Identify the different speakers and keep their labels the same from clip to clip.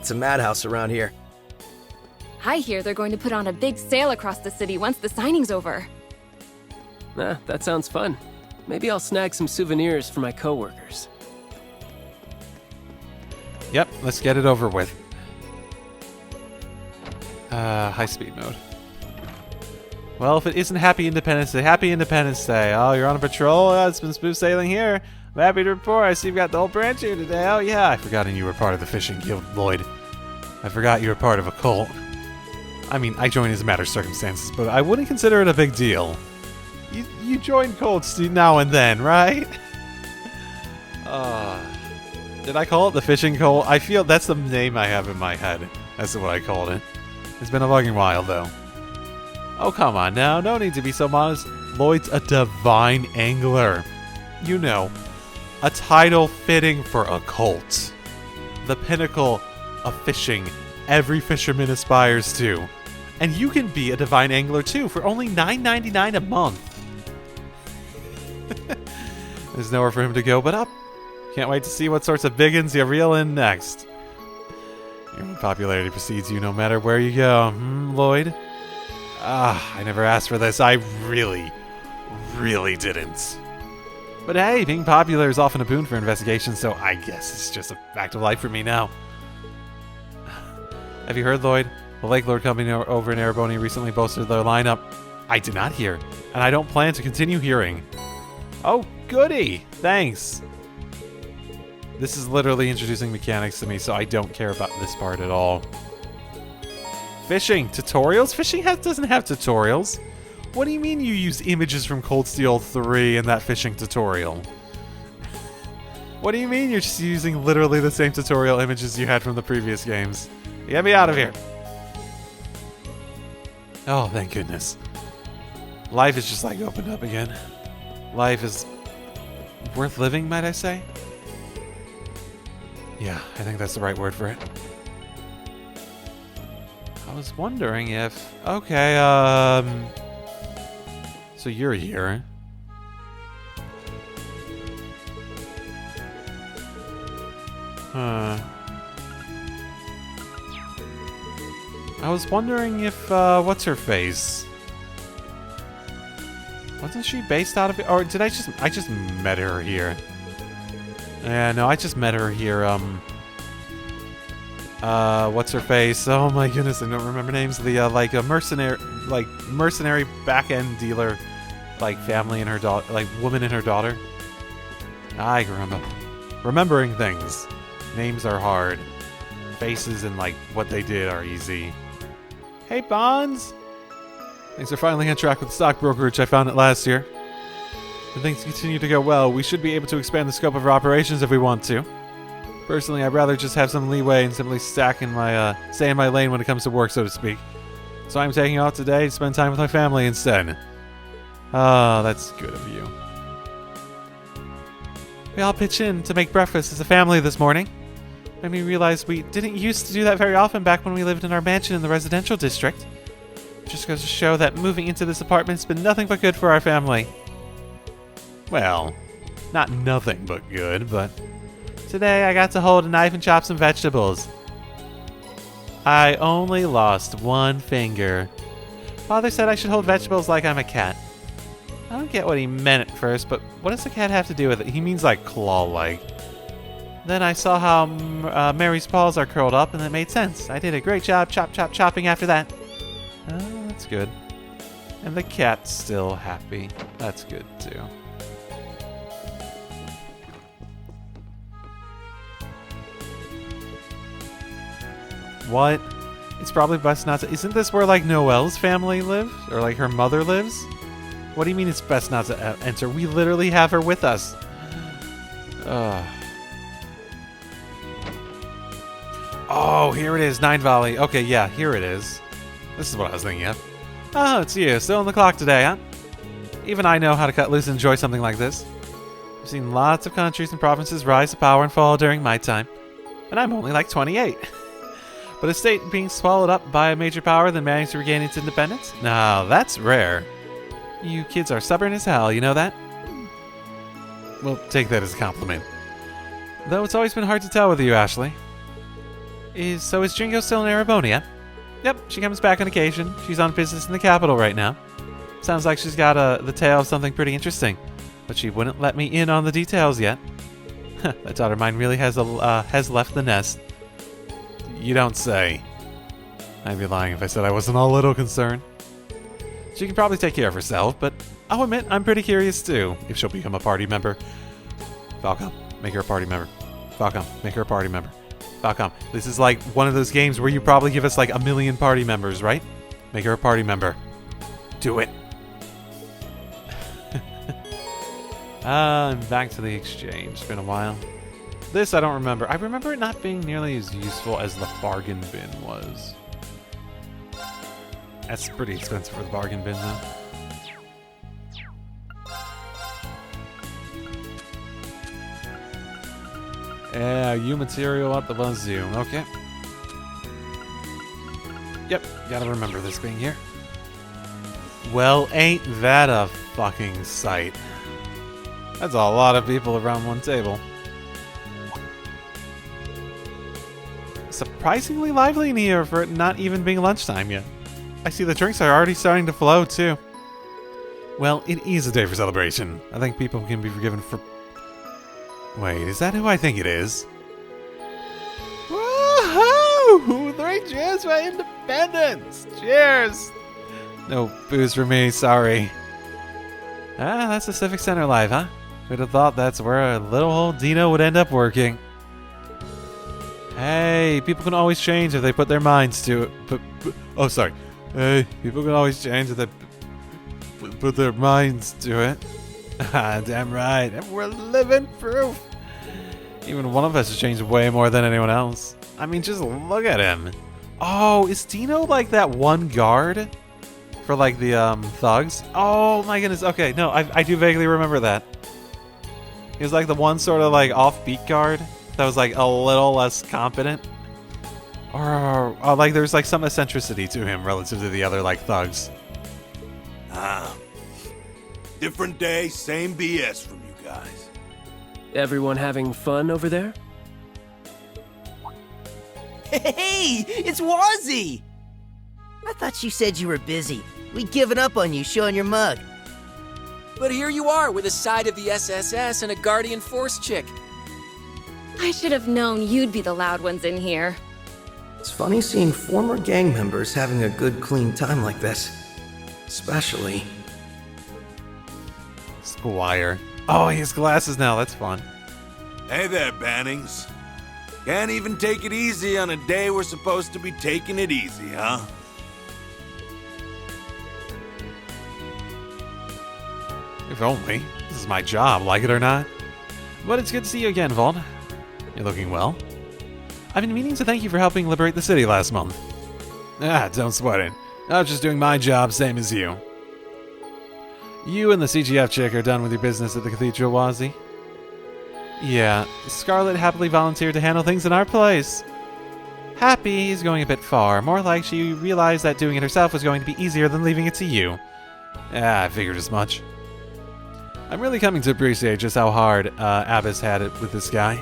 Speaker 1: It's a madhouse around here.
Speaker 2: I hear they're going to put on a big sale across the city once the signing's over.
Speaker 3: That sounds fun. Maybe I'll snag some souvenirs for my coworkers.
Speaker 4: Yep, let's get it over with. High speed mode. Well, if it isn't Happy Independence Day, Happy Independence Day. Oh, you're on a patrol? Oh, it's been smooth sailing here. I'm happy to report. I see you've got the whole branch here today. Oh, yeah. I forgot you were part of the fishing guild, Lloyd. I forgot you were part of a cult. I mean, I joined as a matter of circumstances, but I wouldn't consider it a big deal. You join cults now and then, right? Did I call it the fishing cult? I feel that's the name I have in my head. That's what I called it. It's been a fucking while, though. Oh, come on now. No need to be so modest. Lloyd's a divine angler. You know, a title fitting for a cult. The pinnacle of fishing every fisherman aspires to. And you can be a divine angler, too, for only $9.99 a month. There's nowhere for him to go but up. Can't wait to see what sorts of biggins you reel in next. Your popularity precedes you no matter where you go. Lloyd? I never asked for this. I really didn't. But hey, being popular is often a boon for investigations, so I guess it's just a fact of life for me now. Have you heard, Lloyd? The Lake Lord Company over in Erebony recently boasted their lineup. I did not hear, and I don't plan to continue hearing. Oh, goody! Thanks. This is literally introducing mechanics to me, so I don't care about this part at all. Fishing tutorials? Fishing doesn't have tutorials. What do you mean you use images from Cold Steel 3 in that fishing tutorial? What do you mean you're just using literally the same tutorial images you had from the previous games? Get me out of here. Oh, thank goodness. Life is just like opened up again. Life is worth living, might I say? Yeah, I think that's the right word for it. I was wondering if... Okay, so you're here. Huh. I was wondering if, what's her face? Wasn't she based out of it? Or did I just met her here. Yeah, no, I just met her here, what's her face? Oh my goodness, I don't remember names. The, like a mercenary back-end dealer, like family and her daughter, like woman and her daughter. I remember. Remembering things. Names are hard. Faces and, like, what they did are easy. Hey, Bonds! Things are finally on track with the stock brokerage I found it last year. If things continue to go well, we should be able to expand the scope of our operations if we want to. Personally, I'd rather just have some leeway and simply stay in my lane when it comes to work, so to speak. So I'm taking off today to spend time with my family instead. Oh, that's good of you. We all pitch in to make breakfast as a family this morning. And we realized we didn't used to do that very often back when we lived in our mansion in the residential district. Just goes to show that moving into this apartment's been nothing but good for our family. Well, not nothing but good, but today I got to hold a knife and chop some vegetables. I only lost one finger. Father said I should hold vegetables like I'm a cat. I don't get what he meant at first, but what does a cat have to do with it? He means like claw-like. Then I saw how Mary's paws are curled up, and it made sense. I did a great job chopping after that. Oh, that's good. And the cat's still happy. That's good, too. What? It's probably best not to... Isn't this where, like, Noelle's family lives? Or, like, her mother lives? What do you mean it's best not to enter? We literally have her with us. Oh, here it is, 9 Valley. Okay, yeah, here it is. This is what I was thinking of. Oh, it's you. Still on the clock today, huh? Even I know how to cut loose and enjoy something like this. I've seen lots of countries and provinces rise to power and fall during my time. And I'm only like 28. But a state being swallowed up by a major power then managing to regain its independence? Now, that's rare. You kids are stubborn as hell, you know that? Well, take that as a compliment. Though it's always been hard to tell with you, Ashley. Is Jingo still in Arabonia? Yep, she comes back on occasion. She's on business in the capital right now. Sounds like she's got the tale of something pretty interesting, but she wouldn't let me in on the details yet. That daughter of mine really has left the nest. You don't say. I'd be lying if I said I wasn't a little concerned. She can probably take care of herself, but I'll admit I'm pretty curious too, if she'll become a party member. Falcom, make her a party member. Falcom, make her a party member. Falcom, this is like one of those games where you probably give us like 1 million party members, right? Make her a party member. Do it. I'm back to the exchange. It's been a while. This I don't remember. I remember it not being nearly as useful as the bargain bin was. That's pretty expensive for the bargain bin, though. Yeah, you material at the Wazzy. Okay. Yep, gotta remember this being here. Well, ain't that a fucking sight. That's a lot of people around one table. Surprisingly lively in here for it not even being lunchtime yet. I see the drinks are already starting to flow, too. Well, it is a day for celebration. I think people can be forgiven for... Wait, is that who I think it is? Woohoo! 3 cheers for independence! Cheers! No booze for me, sorry. Ah, that's the Civic Center Live, huh? Who'd have thought that's where little old Dino would end up working? Hey, people can always change if they put their minds to it. Oh, sorry. Hey, people can always change if they put their minds to it. Damn right. And we're living proof. Even one of us has changed way more than anyone else. I mean, just look at him. Oh, is Dino like that one guard? For like the thugs? Oh my goodness. Okay, no, I do vaguely remember that. He was like the one sort of like offbeat guard that was like a little less competent. Or like there's like some eccentricity to him relative to the other like thugs.
Speaker 1: Different day, same BS from you guys.
Speaker 3: Everyone having fun over there?
Speaker 5: Hey, it's Wazzy! I thought you said you were busy. We'd given up on you showing your mug.
Speaker 6: But here you are with a side of the SSS and a Guardian Force chick.
Speaker 2: I should have known you'd be the loud ones in here.
Speaker 5: It's funny seeing former gang members having a good, clean time like this. Especially...
Speaker 4: Squire. Oh, he has glasses now. That's fun.
Speaker 1: Hey there, Bannings. Can't even take it easy on a day we're supposed to be taking it easy, huh?
Speaker 4: If only. This is my job, like it or not. But it's good to see you again, Vaughn. You're looking well. I've been meaning to thank you for helping liberate the city last month. Don't sweat it. I was just doing my job, same as you. You and the CGF chick are done with your business at the Cathedral, Wazzy. Yeah, Scarlet happily volunteered to handle things in our place. Happy is going a bit far. More like she realized that doing it herself was going to be easier than leaving it to you. I figured as much. I'm really coming to appreciate just how hard Abbas had it with this guy.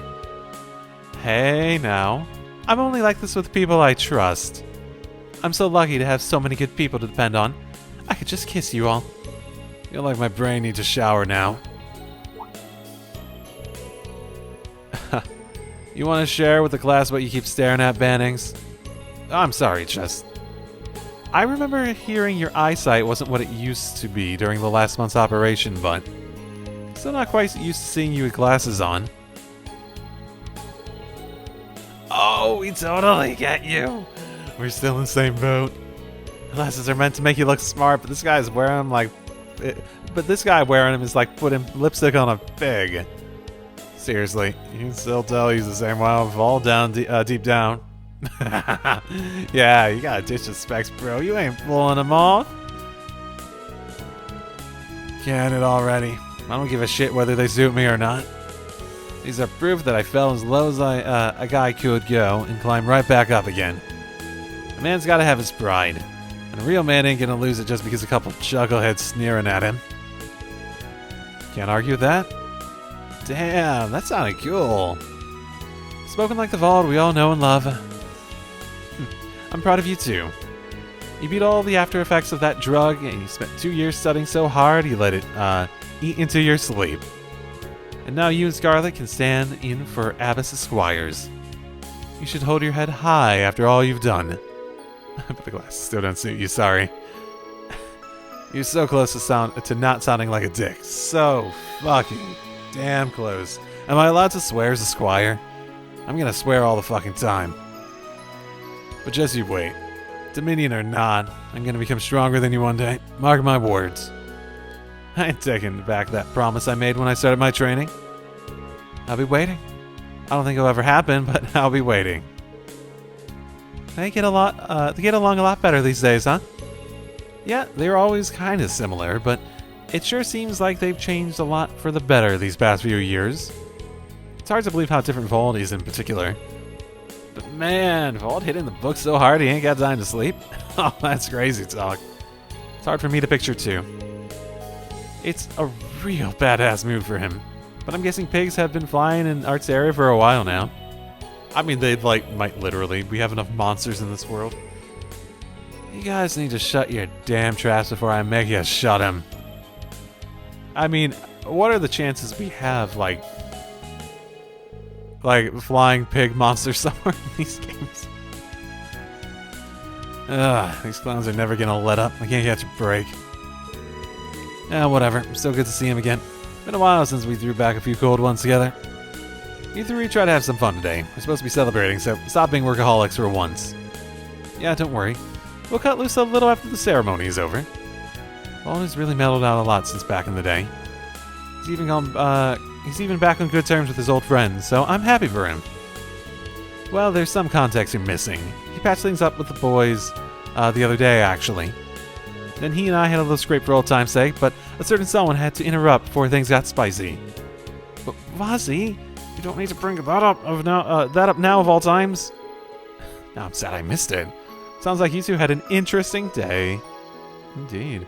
Speaker 4: Hey, now. I'm only like this with people I trust. I'm so lucky to have so many good people to depend on. I could just kiss you all. Feel like my brain needs a shower now. You want to share with the class what you keep staring at, Bannings? Oh, I'm sorry, Chess. I remember hearing your eyesight wasn't what it used to be during the last month's operation, but still not quite used to seeing you with glasses on. Oh, we totally get you. We're still in the same boat. Glasses are meant to make you look smart, but this guy's wearing them like... But this guy wearing them is like putting lipstick on a pig. Seriously, you can still tell he's the same wild fall down deep down. Yeah, you gotta ditch the specs, bro. You ain't pulling them off. Can it already. I don't give a shit whether they suit me or not. These are proof that I fell as low as a guy could go and climb right back up again. A man's gotta have his pride. And a real man ain't gonna lose it just because a couple chuckleheads sneering at him. Can't argue with that. Damn, that sounded cool. Spoken like the vault we all know and love. I'm proud of you too. You beat all the after effects of that drug, and you spent 2 years studying so hard you let it eat into your sleep. And now you and Scarlet can stand in for Abbas Esquires. You should hold your head high after all you've done. But the glasses still don't suit you, sorry. You're so close to not sounding like a dick. So fucking damn close. Am I allowed to swear as a squire? I'm gonna swear all the fucking time. But just you wait. Dominion or not, I'm gonna become stronger than you one day. Mark my words. I ain't taking back that promise I made when I started my training. I'll be waiting. I don't think it'll ever happen, but I'll be waiting. They get along a lot better these days, huh? Yeah, they were always kind of similar, but it sure seems like they've changed a lot for the better these past few years. It's hard to believe how different Vald is in particular. But man, Vald hitting the book so hard he ain't got time to sleep? Oh, that's crazy talk. It's hard for me to picture too. It's a real badass move for him. But I'm guessing pigs have been flying in Art's area for a while now. I mean, they might literally. We have enough monsters in this world. You guys need to shut your damn traps before I make you shut them. I mean, what are the chances we have, like flying pig monsters somewhere in these games? Ugh, these clowns are never gonna let up. I can't catch a break. Whatever. Still good to see him again. Been a while since we threw back a few cold ones together. You three try to have some fun today. We're supposed to be celebrating, so stop being workaholics for once. Yeah, don't worry. We'll cut loose a little after the ceremony is over. Vaughn has really mellowed out a lot since back in the day. He's even back on good terms with his old friends, so I'm happy for him. Well, there's some context you're missing. He patched things up with the boys the other day, actually. Then he and I had a little scrape for old time's sake, but a certain someone had to interrupt before things got spicy. But Wazzy, you don't need to bring that up now of all times. Now I'm sad I missed it. Sounds like you two had an interesting day. Indeed.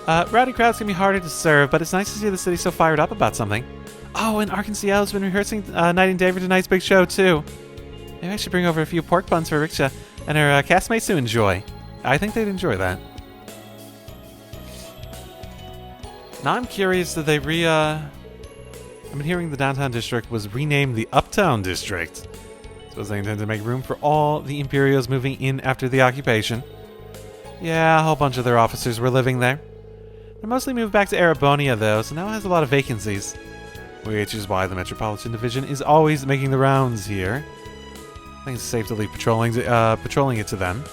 Speaker 4: Rowdy crowds can be harder to serve, but it's nice to see the city so fired up about something. Oh, and Arkansas has been rehearsing night and day for tonight's big show, too. Maybe I should bring over a few pork buns for Riksha and her castmates to enjoy. I think they'd enjoy that. Now I'm curious, did they I've been hearing the downtown district was renamed the Uptown District. Suppose they intend to make room for all the Imperials moving in after the occupation. Yeah, a whole bunch of their officers were living there. They mostly moved back to Arabonia, though, so now it has a lot of vacancies. Which is why the Metropolitan Division is always making the rounds here. I think it's safe to leave patrolling it to them.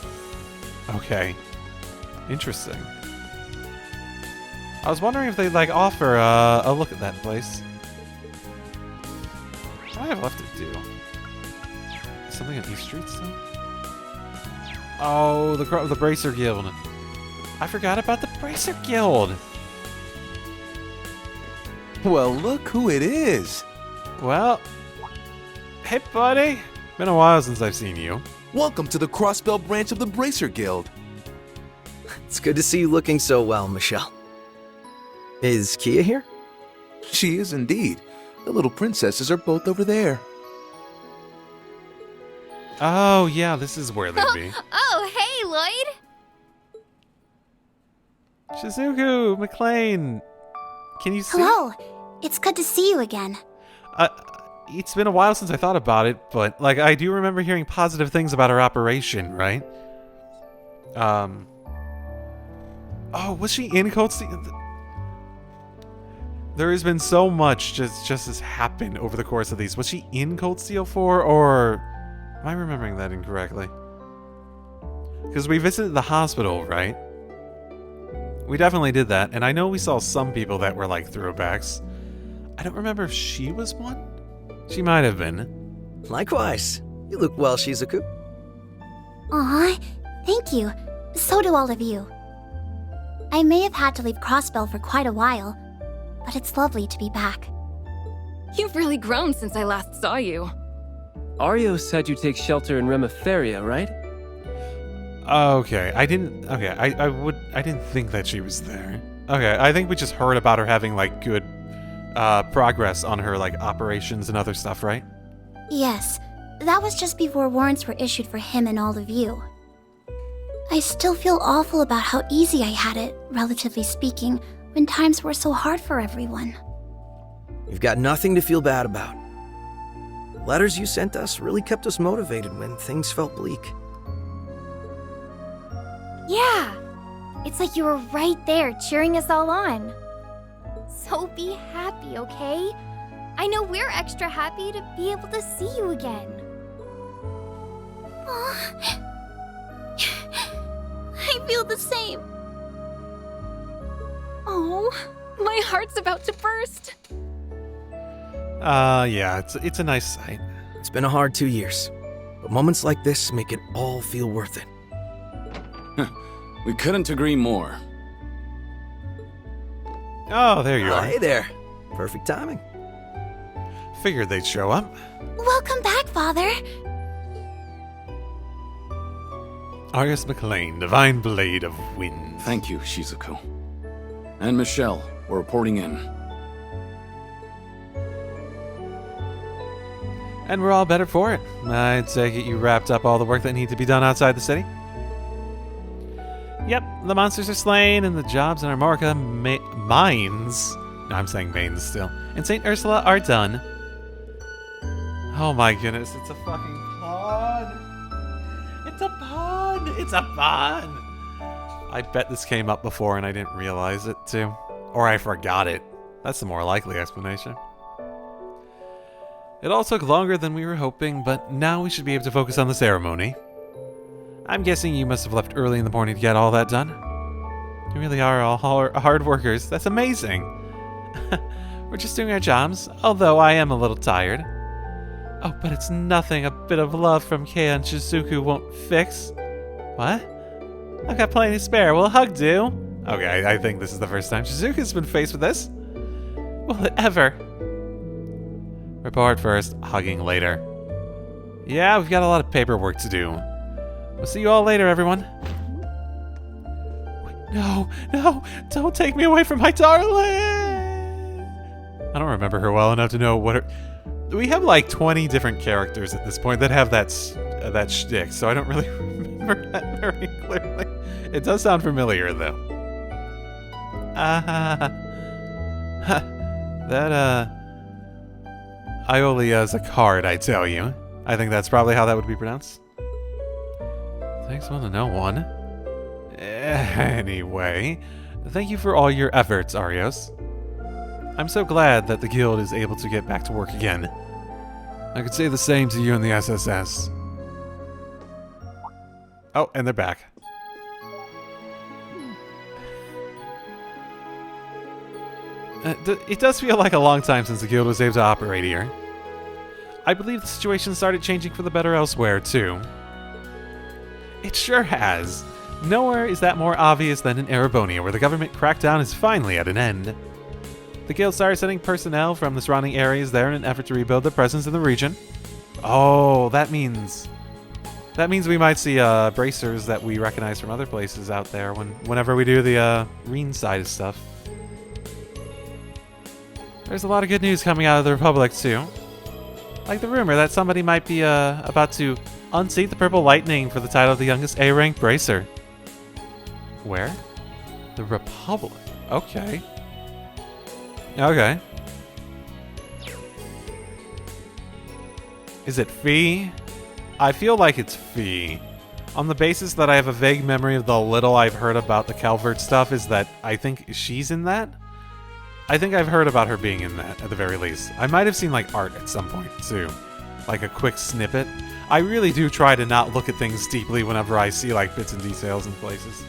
Speaker 4: Okay. Interesting. I was wondering if they'd, offer a look at that place. What do I have left to do? Something on East Street still? Oh, the Bracer Guild. I forgot about the Bracer Guild.
Speaker 1: Well, look who it is.
Speaker 4: Well, hey, buddy. Been a while since I've seen you.
Speaker 7: Welcome to the Crossbelt branch of the Bracer Guild.
Speaker 8: It's good to see you looking so well, Michelle. Is Kia here?
Speaker 7: She is indeed. The little princesses are both over there.
Speaker 4: Oh, yeah, this is where they'd be.
Speaker 2: Oh, hey, Lloyd!
Speaker 4: Shizuku, McLean. Can you see?
Speaker 9: Hello. It's good to see you again.
Speaker 4: It's been a while since I thought about it, but, I do remember hearing positive things about our operation, right? Oh, was she in Cold Steel? There has been so much just has happened over the course of these. Was she in Cold Steel 4, or am I remembering that incorrectly? Because we visited the hospital, right? We definitely did that, and I know we saw some people that were throwbacks. I don't remember if she was one? She might have been.
Speaker 8: Likewise. You look well, Shizuku.
Speaker 9: Aw, thank you. So do all of you. I may have had to leave Crossbell for quite a while, but it's lovely to be back.
Speaker 2: You've really grown since I last saw you.
Speaker 3: Arios had you take shelter in Remeferia, right?
Speaker 4: Okay, I didn't think that she was there. Okay, I think we just heard about her having good progress on her operations and other stuff, right?
Speaker 9: Yes, that was just before warrants were issued for him and all of you. I still feel awful about how easy I had it, relatively speaking, when times were so hard for everyone.
Speaker 8: You've got nothing to feel bad about. The letters you sent us really kept us motivated when things felt bleak.
Speaker 10: Yeah! It's like you were right there cheering us all on. So be happy, okay? I know we're extra happy to be able to see you again.
Speaker 9: Aw. I feel the same.
Speaker 2: Oh, my heart's about to burst.
Speaker 4: Yeah, it's a nice sight.
Speaker 8: It's been a hard 2 years, but moments like this make it all feel worth it.
Speaker 11: We couldn't agree more.
Speaker 4: Oh, there you are.
Speaker 8: Hey there. Perfect timing.
Speaker 4: Figured they'd show up.
Speaker 9: Welcome back, Father.
Speaker 4: Arios McLean, Divine Blade of Wind.
Speaker 11: Thank you, Shizuku. And Michelle, we're reporting in.
Speaker 4: And we're all better for it. I'd take it you wrapped up all the work that needed to be done outside the city. Yep, the monsters are slain, and the jobs in our Marca mines, no, I'm saying mains still, and St. Ursula are done. Oh my goodness, it's a fucking pun! It's a pun! It's a pun! I bet this came up before and I didn't realize it too. Or I forgot it. That's the more likely explanation. It all took longer than we were hoping, but now we should be able to focus on the ceremony. I'm guessing you must have left early in the morning to get all that done. You really are all hard workers. That's amazing. We're just doing our jobs, although I am a little tired. Oh, but it's nothing a bit of love from Kei and Shizuku won't fix. What? I've got plenty to spare. Will a hug do? Okay, I think this is the first time Shizuku's been faced with this. Will it ever? Report first, hugging later. Yeah, we've got a lot of paperwork to do. We'll see you all later, everyone. Wait, no, don't take me away from my darling! I don't remember her well enough to know what her... We have like 20 different characters at this point that have that shtick, so I don't really remember that very clearly. It does sound familiar, though. That, Iolia is a card, I tell you. I think that's probably how that would be pronounced. Thanks one to no one. Anyway, thank you for all your efforts, Arios. I'm so glad that the guild is able to get back to work again. I could say the same to you and the SSS. Oh, and they're back. It does feel like a long time since the guild was able to operate here. I believe the situation started changing for the better elsewhere, too. It sure has. Nowhere is that more obvious than in Erebonia, where the government crackdown is finally at an end. The guild started sending personnel from the surrounding areas there in an effort to rebuild their presence in the region. Oh, that means we might see bracers that we recognize from other places out there whenever we do the Reen side of stuff. There's a lot of good news coming out of the Republic, too. Like the rumor that somebody might be about to unseat the Purple Lightning for the title of the youngest A-rank bracer. Where? The Republic. Okay. Okay. Is it Fee? I feel like it's Fee. On the basis that I have a vague memory of the little I've heard about the Calvert stuff is that I think she's in that? I think I've heard about her being in that, at the very least. I might have seen, like, art at some point, too. Like a quick snippet. I really do try to not look at things deeply whenever I see, like, bits and details in places.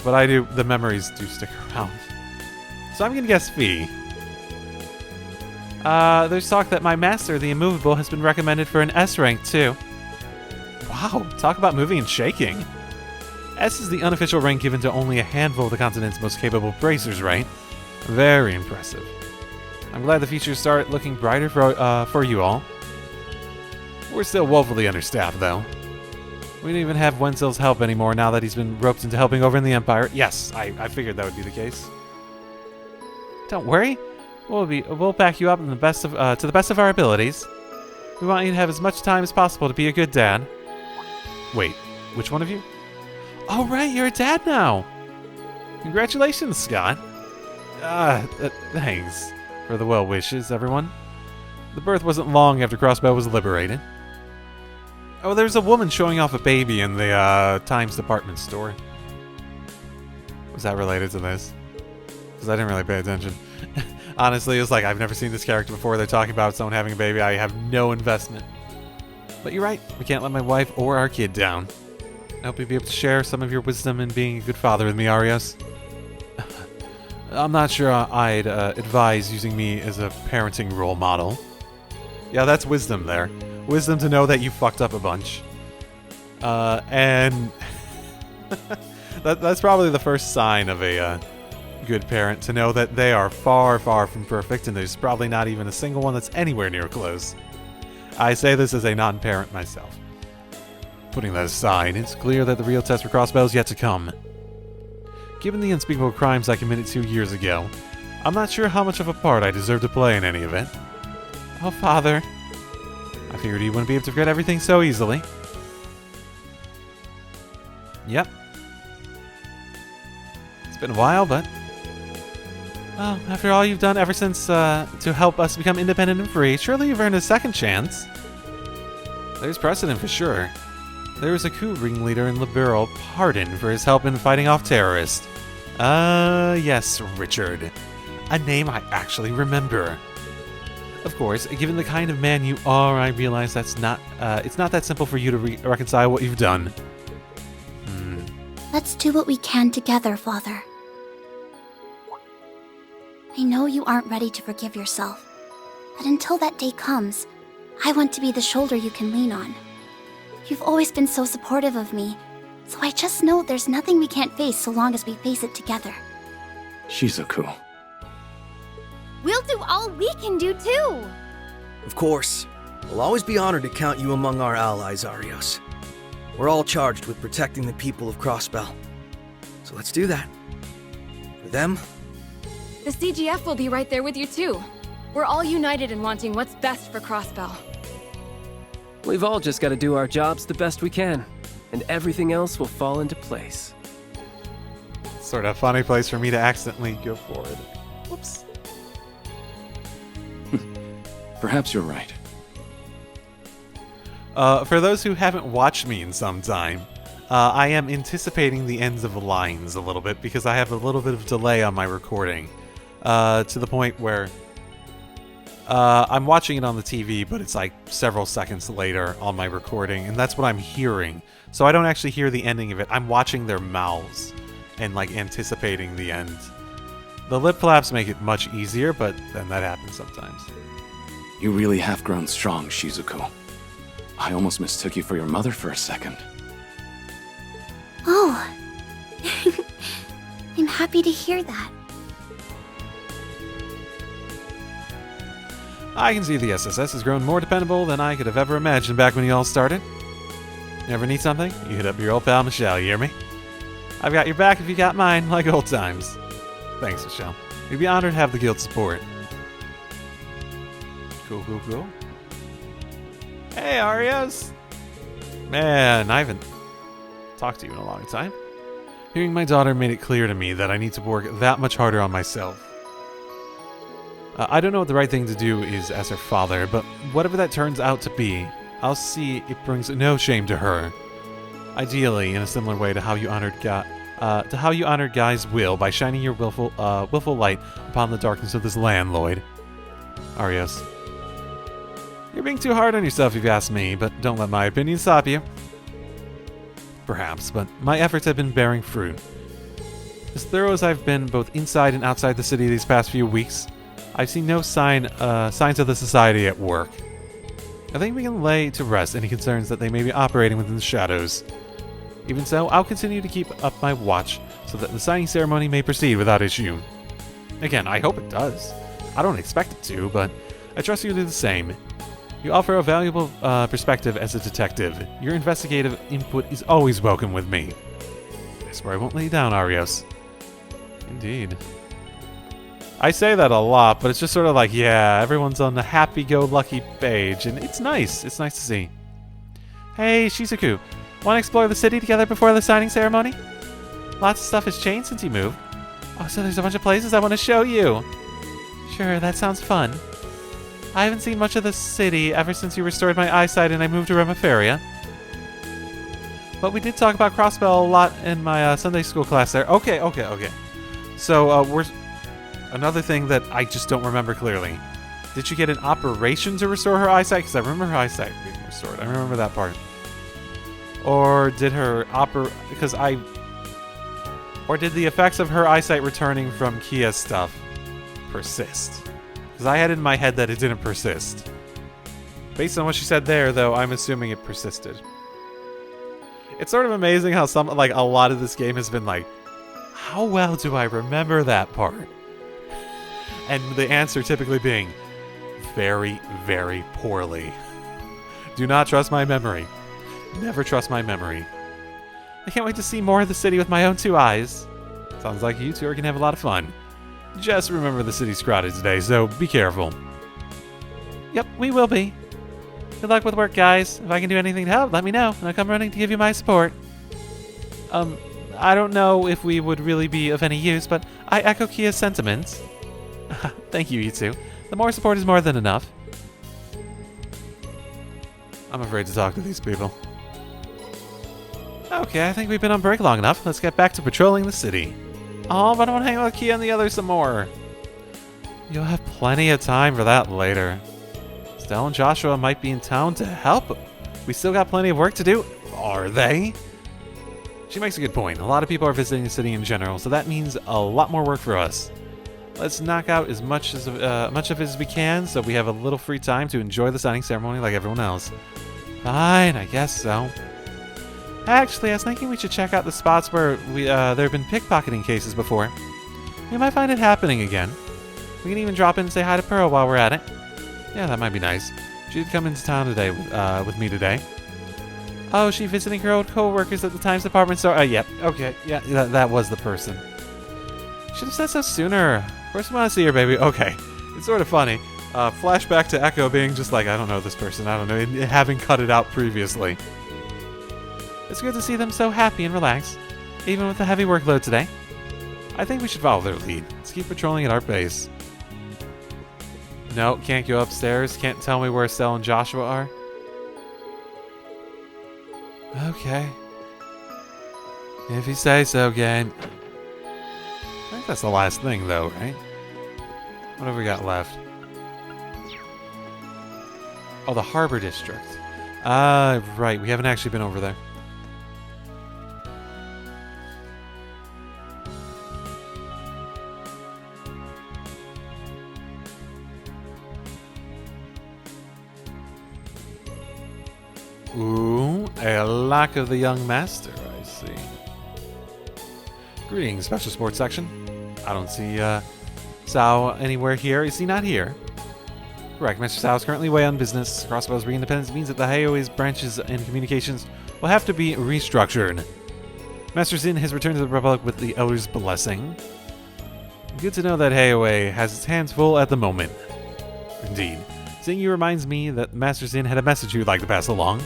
Speaker 4: But I do, the memories do stick around. So I'm gonna guess Fee. There's talk that my master, the Immovable, has been recommended for an S rank, too. Wow, talk about moving and shaking. S is the unofficial rank given to only a handful of the continent's most capable bracers, right? Very impressive. I'm glad the futures start looking brighter for you all. We're still woefully understaffed, though. We don't even have Wenzel's help anymore now that he's been roped into helping over in the Empire. Yes, I figured that would be the case. Don't worry. We'll back you up in to the best of our abilities. We want you to have as much time as possible to be a good dad. Wait, which one of you? Oh, right, you're a dad now. Congratulations, Scott. Thanks for the well wishes, everyone. The birth wasn't long after Crossbow was liberated. Oh, there's a woman showing off a baby in the Times department store. Was that related to this? Because I didn't really pay attention. Honestly, it was like, I've never seen this character before. They're talking about someone having a baby. I have no investment. But you're right. We can't let my wife or our kid down. I hope you'll be able to share some of your wisdom in being a good father with me, Arios. I'm not sure I'd advise using me as a parenting role model. Yeah, that's wisdom there. Wisdom to know that you fucked up a bunch. And that's probably the first sign of a good parent, to know that they are far, far from perfect, and there's probably not even a single one that's anywhere near close. I say this as a non-parent myself. Putting that aside, it's clear that the real test for Crossbow is yet to come. Given the unspeakable crimes I committed 2 years ago, I'm not sure how much of a part I deserve to play in any of it. Oh, Father. I figured you wouldn't be able to forget everything so easily. Yep. It's been a while, but... well, after all you've done ever since to help us become independent and free, surely you've earned a second chance. There's precedent for sure. There was a coup ringleader in Liberal pardoned for his help in fighting off terrorists. Yes, Richard. A name I actually remember. Of course, given the kind of man you are, I realize that's not, it's not that simple for you to reconcile what you've done.
Speaker 9: Let's do what we can together, Father. I know you aren't ready to forgive yourself, but until that day comes, I want to be the shoulder you can lean on. You've always been so supportive of me, so I just know there's nothing we can't face so long as we face it together.
Speaker 11: Shizuku.
Speaker 10: We'll do all we can do, too!
Speaker 8: Of course. We'll always be honored to count you among our allies, Arios. We're all charged with protecting the people of Crossbell. So let's do that. For them...
Speaker 2: The CGF will be right there with you, too. We're all united in wanting what's best for Crossbell.
Speaker 3: We've all just got to do our jobs the best we can, and everything else will fall into place.
Speaker 4: Sort of a funny place for me to accidentally go forward. Whoops.
Speaker 11: Perhaps you're right.
Speaker 4: For those who haven't watched me in some time, I am anticipating the ends of the lines a little bit because I have a little bit of delay on my recording. To the point where I'm watching it on the TV, but it's like several seconds later on my recording, and that's what I'm hearing. So I don't actually hear the ending of it. I'm watching their mouths and like anticipating the end. The lip flaps make it much easier, but then that happens sometimes.
Speaker 11: You really have grown strong, Shizuku. I almost mistook you for your mother for a second.
Speaker 9: Oh. I'm happy to hear that.
Speaker 4: I can see the SSS has grown more dependable than I could have ever imagined back when you all started. Ever need something? You hit up your old pal Michelle, you hear me? I've got your back if you got mine, like old times. Thanks, Michelle. We'd be honored to have the guild's support. Cool, cool, cool. Hey, Arios! Man, I haven't talked to you in a long time. Hearing my daughter made it clear to me that I need to work that much harder on myself. I don't know what the right thing to do is as her father, but whatever that turns out to be, I'll see it brings no shame to her. Ideally, in a similar way to how you honored Guy's will by shining your willful light upon the darkness of this land, Lloyd. Arios. You're being too hard on yourself if you ask me, but don't let my opinion stop you. Perhaps, but my efforts have been bearing fruit. As thorough as I've been both inside and outside the city these past few weeks, I've seen no signs of the society at work. I think we can lay to rest any concerns that they may be operating within the shadows. Even so, I'll continue to keep up my watch so that the signing ceremony may proceed without issue. Again, I hope it does. I don't expect it to, but I trust you to do the same. You offer a valuable perspective as a detective. Your investigative input is always welcome with me. I swear I won't let you down, Arios. Indeed. I say that a lot, but it's just sort of like, yeah, everyone's on the happy-go-lucky page, and it's nice. It's nice to see. Hey, Shizuku. Want to explore the city together before the signing ceremony? Lots of stuff has changed since you moved. Oh, so there's a bunch of places I want to show you. Sure, that sounds fun. I haven't seen much of the city ever since you restored my eyesight and I moved to Reverie. But we did talk about Crossbell a lot in my Sunday school class there. Okay. So, we're... Another thing that I just don't remember clearly. Did she get an operation to restore her eyesight? Because I remember her eyesight being restored. I remember that part. Or did her Or did the effects of her eyesight returning from Kia's stuff persist? Because I had in my head that it didn't persist. Based on what she said there, though, I'm assuming it persisted. It's sort of amazing how a lot of this game has been like, how well do I remember that part? And the answer typically being, very, very poorly. Do not trust my memory. Never trust my memory. I can't wait to see more of the city with my own two eyes. Sounds like you two are going to have a lot of fun. Just remember the city's crowded today, so be careful. Yep, we will be. Good luck with work, guys. If I can do anything to help, let me know, and I'll come running to give you my support. I don't know if we would really be of any use, but I echo Kia's sentiments. Thank you, Itsu. The more support is more than enough. I'm afraid to talk to these people. Okay, I think we've been on break long enough. Let's get back to patrolling the city. Oh, but I want to hang out with Kia and the others some more. You'll have plenty of time for that later. Stella and Joshua might be in town to help. We still got plenty of work to do. Are they? She makes a good point. A lot of people are visiting the city in general, so that means a lot more work for us. Let's knock out as much of it as we can, so we have a little free time to enjoy the signing ceremony like everyone else. Fine, I guess so. Actually, I was thinking we should check out the spots where there have been pickpocketing cases before. We might find it happening again. We can even drop in and say hi to Pearl while we're at it. Yeah, that might be nice. She did come into town today with me today. Oh, she visiting her old co-workers at the Times department store? Yep. Okay, yeah, that was the person. Should have said so sooner. First we want to see her, baby. Okay. It's sort of funny. Flashback to Echo being just like, I don't know this person, I don't know, and having cut it out previously. It's good to see them so happy and relaxed, even with the heavy workload today. I think we should follow their lead. Let's keep patrolling at our pace. No, can't go upstairs. Can't tell me where Stella and Joshua are. Okay. If you say so, game. I think that's the last thing, though, right? What have we got left? Oh, the Harbor District. Right. We haven't actually been over there. Ooh, a lack of the young master, I see. Greetings, Special Sports Section. I don't see, Sao anywhere here. Is he not here? Correct, Mr. Sao is currently away on business. Crossbell's re-independence means that the Hayoe's branches and communications will have to be restructured. Master Zin has returned to the Republic with the Elder's blessing. Good to know that Hayoe has its hands full at the moment. Indeed. Seeing you reminds me that Master Zin had a message you'd like to pass along.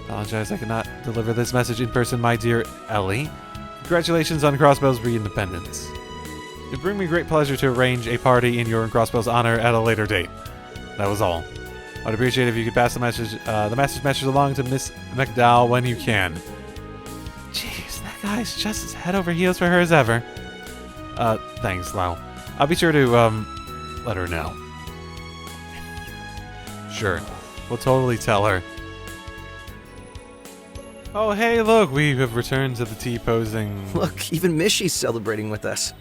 Speaker 4: Apologize I cannot deliver this message in person, my dear Ellie. Congratulations on Crossbell's re-independence. It would bring me great pleasure to arrange a party in your and Crossbell's honor at a later date. That was all. I'd appreciate it if you could pass the master's message along to Miss McDowell when you can. Jeez, that guy's just as head over heels for her as ever. Thanks, Lau. I'll be sure to, let her know. Sure. We'll totally tell her. Oh, hey, look, we have returned to the T-posing.
Speaker 8: Look, even Mishy's celebrating with us.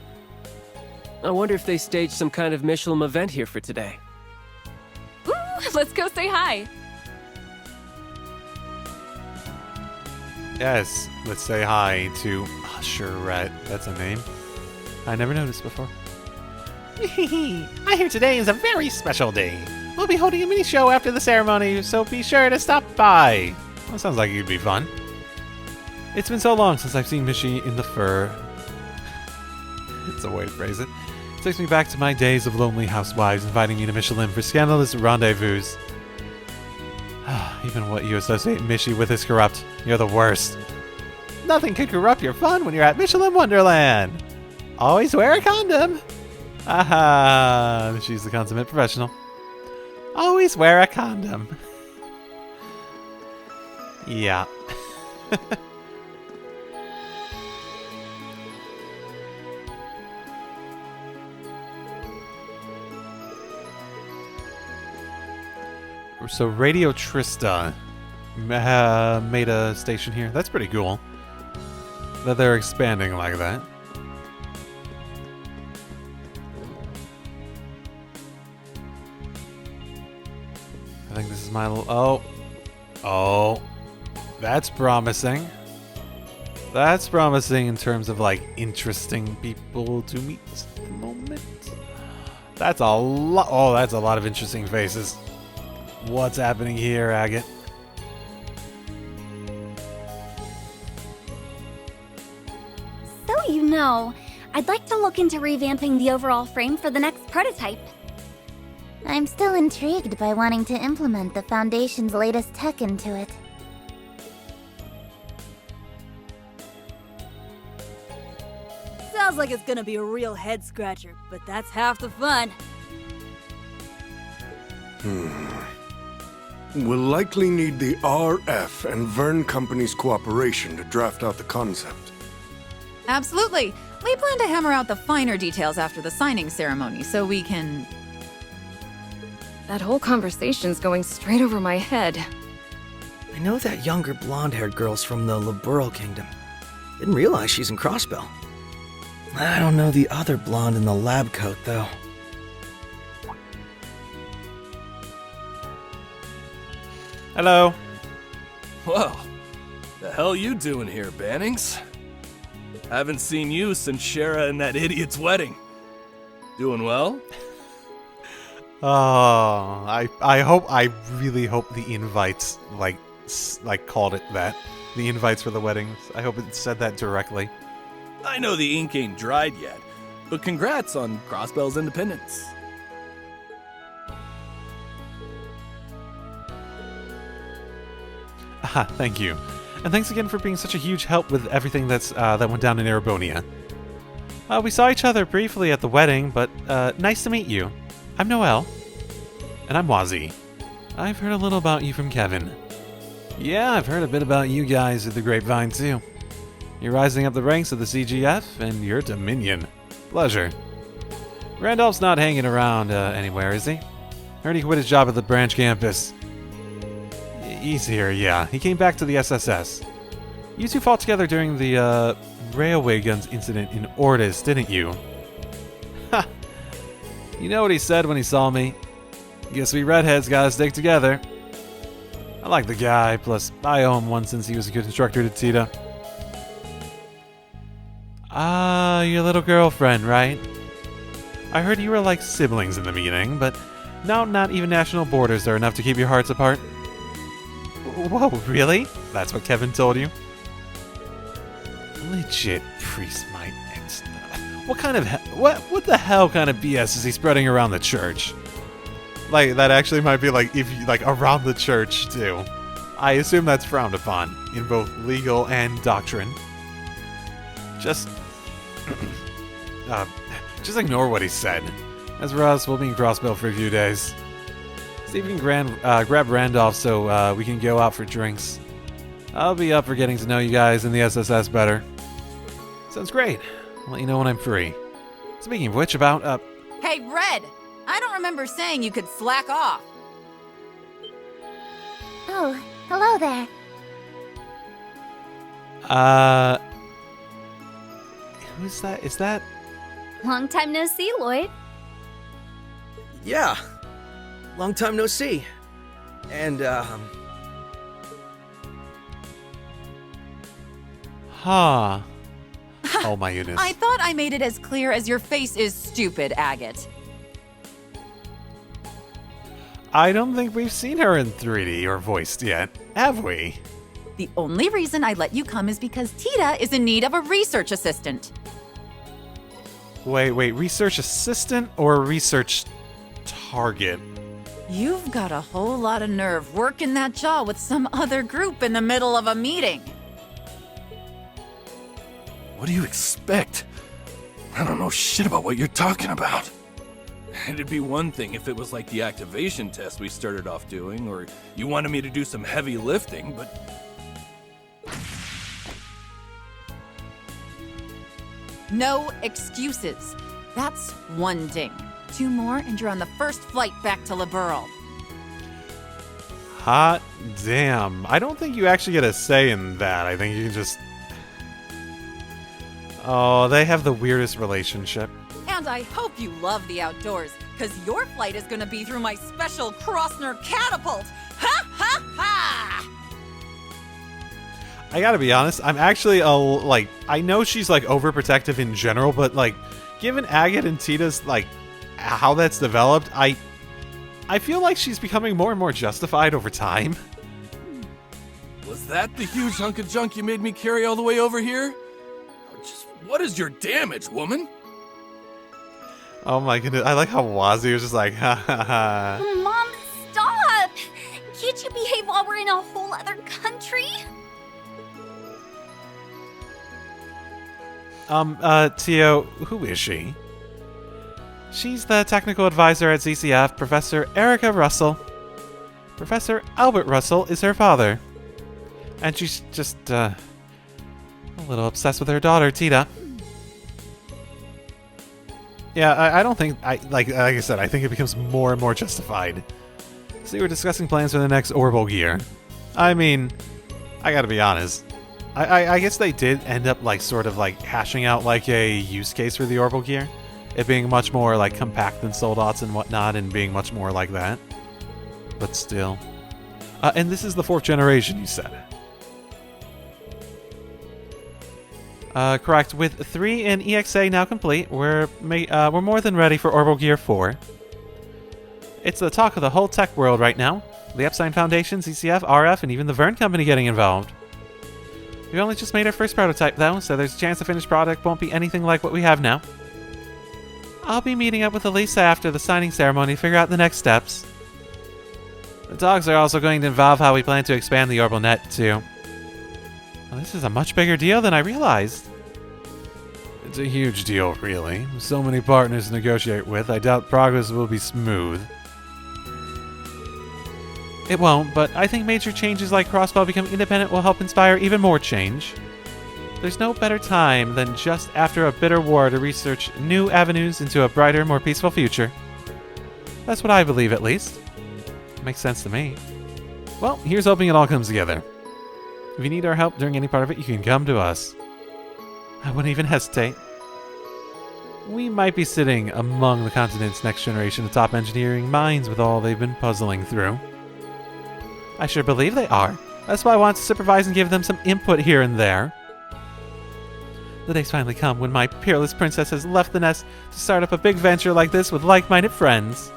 Speaker 3: I wonder if they staged some kind of Michelin event here for today.
Speaker 2: Ooh, let's go say hi.
Speaker 4: Yes, let's say hi to Usherette. That's a name I never noticed before. I hear today is a very special day. We'll be holding a mini show after the ceremony, so be sure to stop by. That sounds like it'd be fun. It's been so long since I've seen Mishy in the fur. It's a way to phrase it. Takes me back to my days of lonely housewives inviting me to Michelin for scandalous rendezvous. Even what you associate Mishi with is corrupt. You're the worst. Nothing could corrupt your fun when you're at Michelin Wonderland. Always wear a condom. Aha, she's the consummate professional. Always wear a condom. Yeah. So Radio Trista made a station here. That's pretty cool that they're expanding like that. I think this is my little... Oh. That's promising. That's promising in terms of, like, interesting people to meet at the moment. That's a lot... Oh, that's a lot of interesting faces. What's happening here, Agate?
Speaker 12: So you know, I'd like to look into revamping the overall frame for the next prototype.
Speaker 10: I'm still intrigued by wanting to implement the Foundation's latest tech into it.
Speaker 13: Sounds like it's gonna be a real head-scratcher, but that's half the fun.
Speaker 14: We'll likely need the RF and Vern Company's cooperation to draft out the concept.
Speaker 15: Absolutely. We plan to hammer out the finer details after the signing ceremony, so we can...
Speaker 2: That whole conversation's going straight over my head.
Speaker 8: I know that younger blonde-haired girl's from the Liberal Kingdom. Didn't realize she's in Crossbell. I don't know the other blonde in the lab coat, though.
Speaker 4: Hello.
Speaker 16: Whoa. The hell you doing here, Bannings? Haven't seen you since Shara and that idiot's wedding. Doing well?
Speaker 4: Oh, I really hope the invites, like called it that. The invites for the weddings. I hope it said that directly.
Speaker 16: I know the ink ain't dried yet, but congrats on Crossbell's independence.
Speaker 4: Thank you. And thanks again for being such a huge help with everything that went down in Erebonia. We saw each other briefly at the wedding, but nice to meet you. I'm Noelle. And I'm Wazzy. I've heard a little about you from Kevin. Yeah, I've heard a bit about you guys at the Grapevine, too. You're rising up the ranks of the CGF, and you're Dominion. Pleasure. Randolph's not hanging around anywhere, is he? Heard he quit his job at the branch campus. He's here, yeah. He came back to the SSS. You two fought together during the railway guns incident in Ordis, didn't you? Ha! You know what he said when he saw me? Guess we redheads gotta stick together. I like the guy, plus I owe him one since he was a good instructor to Tita. Ah, your little girlfriend, right? I heard you were like siblings in the meeting, but now not even national borders are enough to keep your hearts apart. Whoa, really? That's what Kevin told you? Legit priest might... What kind of... What the hell kind of BS is he spreading around the church? Like, that actually might be like, if you, like, around the church, too. I assume that's frowned upon, in both legal and doctrine. Just ignore what he said. As for us, we'll be in Crossbell for a few days. See if you can grab Randolph so we can go out for drinks. I'll be up for getting to know you guys in the SSS better. Sounds great. I'll let you know when I'm free. Speaking of which, about,
Speaker 15: Hey, Red! I don't remember saying you could slack off.
Speaker 10: Oh, hello there.
Speaker 4: Who's that? Is that...
Speaker 12: Long time no see, Lloyd.
Speaker 8: Yeah. Long time no see. And,
Speaker 4: Huh. Oh my goodness.
Speaker 15: I thought I made it as clear as your face is stupid, Agate.
Speaker 4: I don't think we've seen her in 3D or voiced yet, have we?
Speaker 15: The only reason I let you come is because Tita is in need of a research assistant.
Speaker 4: Wait, research assistant or research target?
Speaker 15: You've got a whole lot of nerve working that jaw with some other group in the middle of a meeting.
Speaker 16: What do you expect? I don't know shit about what you're talking about. It'd be one thing if it was like the activation test we started off doing, or you wanted me to do some heavy lifting, but...
Speaker 15: No excuses. That's one ding. 2 more and you're on the first flight back to Liberl.
Speaker 4: Hot damn. I don't think you actually get a say in that. I think you can just... Oh, they have the weirdest relationship.
Speaker 15: And I hope you love the outdoors, because your flight is going to be through my special Crossner catapult. Ha ha ha!
Speaker 4: I gotta be honest, I'm actually I know she's like overprotective in general, but like, given Agate and Tita's like how that's developed, I feel like she's becoming more and more justified over time.
Speaker 16: Was that the huge hunk of junk you made me carry all the way over here? Just what is your damage, woman?
Speaker 4: Oh my goodness, I like how Wazzy was just like, ha ha ha.
Speaker 12: Mom, stop! Can't you behave while we're in a whole other country?
Speaker 4: Tio, who is she? She's the technical advisor at ZCF, Professor Erica Russell. Professor Albert Russell is her father. And she's just, a little obsessed with her daughter, Tita. Yeah, I don't think, like I said, I think it becomes more and more justified. So we were discussing plans for the next orbital gear. I mean, I gotta be honest. I guess they did end up, like, sort of, like, hashing out, like, a use case for the orbital gear. It being much more, like, compact than Soldot's and whatnot, and being much more like that. But still. And this is the 4th generation, you said. Correct. With 3 in EXA now complete, we're more than ready for Orbital Gear 4. It's the talk of the whole tech world right now. The Epstein Foundation, CCF, RF, and even the Vern Company getting involved. We've only just made our first prototype, though, so there's a chance the finished product won't be anything like what we have now. I'll be meeting up with Elisa after the signing ceremony to figure out the next steps. The talks are also going to involve how we plan to expand the orbital net, too. Well, this is a much bigger deal than I realized. It's a huge deal, really. With so many partners to negotiate with, I doubt progress will be smooth. It won't, but I think major changes like Crossbow becoming independent will help inspire even more change. There's no better time than just after a bitter war to research new avenues into a brighter, more peaceful future. That's what I believe, at least. Makes sense to me. Well, here's hoping it all comes together. If you need our help during any part of it, you can come to us. I wouldn't even hesitate. We might be sitting among the continent's next generation of top engineering minds with all they've been puzzling through. I sure believe they are. That's why I want to supervise and give them some input here and there. The day's finally come when my peerless princess has left the nest to start up a big venture like this with like-minded friends.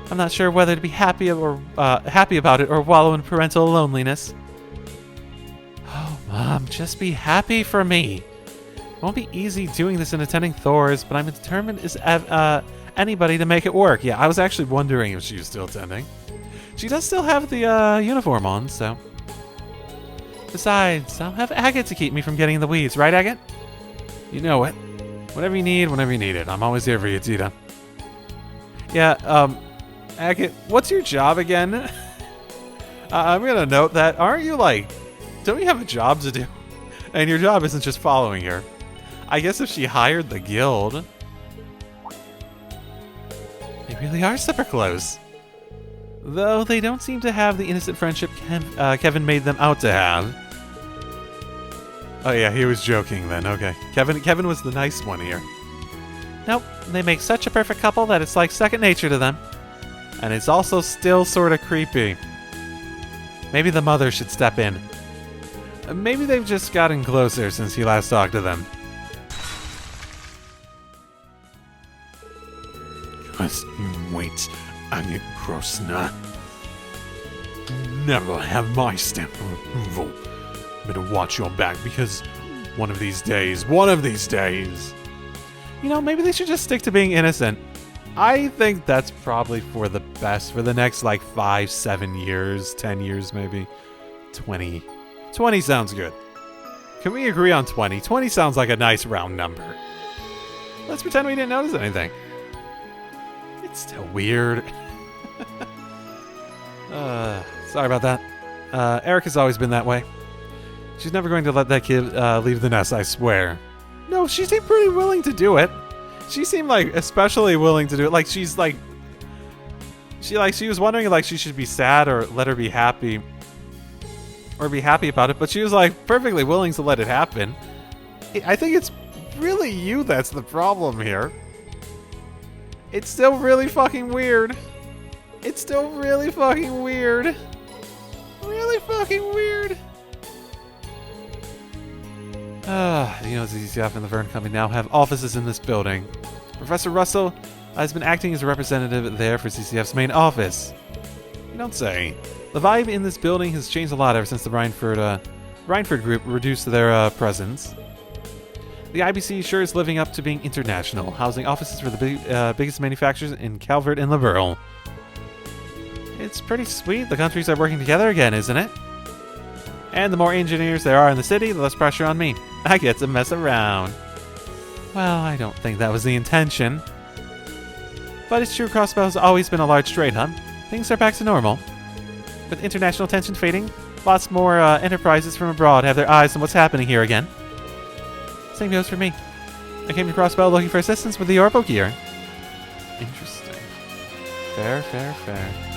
Speaker 4: I'm not sure whether to be happy about it or wallow in parental loneliness. Oh, Mom, just be happy for me. It won't be easy doing this and attending Thor's, but I'm determined as anybody to make it work. Yeah, I was actually wondering if she was still attending. She does still have the uniform on, so... Besides, I'll have Agate to keep me from getting in the weeds, right, Agate? You know it. Whatever you need, whenever you need it. I'm always here for you, Tita. Yeah, Agate, what's your job again? I'm gonna note that. Aren't you, like... Don't you have a job to do? And your job isn't just following her. I guess if she hired the guild... They really are super close. Though they don't seem to have the innocent friendship Kevin made them out to have. Oh yeah, he was joking then, okay. Kevin was the nice one here. Nope, they make such a perfect couple that it's like second nature to them. And it's also still sort of creepy. Maybe the mother should step in. Maybe they've just gotten closer since he last talked to them.
Speaker 1: Just wait, Agate Crossner. Never have my stamp of approval. Better watch your back because one of these days,
Speaker 4: You know, maybe they should just stick to being innocent. I think that's probably for the best for the next, like, 5, 7 years, 10 years maybe. 20. 20 sounds good. Can we agree on 20? 20 sounds like a nice round number. Let's pretend we didn't notice anything. It's still weird. Sorry about that. Eric has always been that way. She's never going to let that kid leave the nest, I swear. No, she seemed pretty willing to do it. She seemed like especially willing to do it. Like she's like she was wondering like she should be sad or let her be happy. Or be happy about it, but she was like perfectly willing to let it happen. I think it's really you that's the problem here. It's still really fucking weird. It's still really fucking weird. Really fucking weird. You know, ZZF and the Vern Company now have offices in this building. Professor Russell has been acting as a representative there for CCF's main office. You don't say. The vibe in this building has changed a lot ever since the Rhineford group reduced their presence. The IBC sure is living up to being international, housing offices for the biggest manufacturers in Calvert and Liberal. It's pretty sweet the countries are working together again, isn't it? And the more engineers there are in the city, the less pressure on me. I get to mess around. Well, I don't think that was the intention. But it's true Crossbell has always been a large trade hub. Things are back to normal. With international tension fading, lots more enterprises from abroad have their eyes on what's happening here again. Same goes for me. I came to Crossbell looking for assistance with the Orbo gear. Interesting. Fair, fair, fair.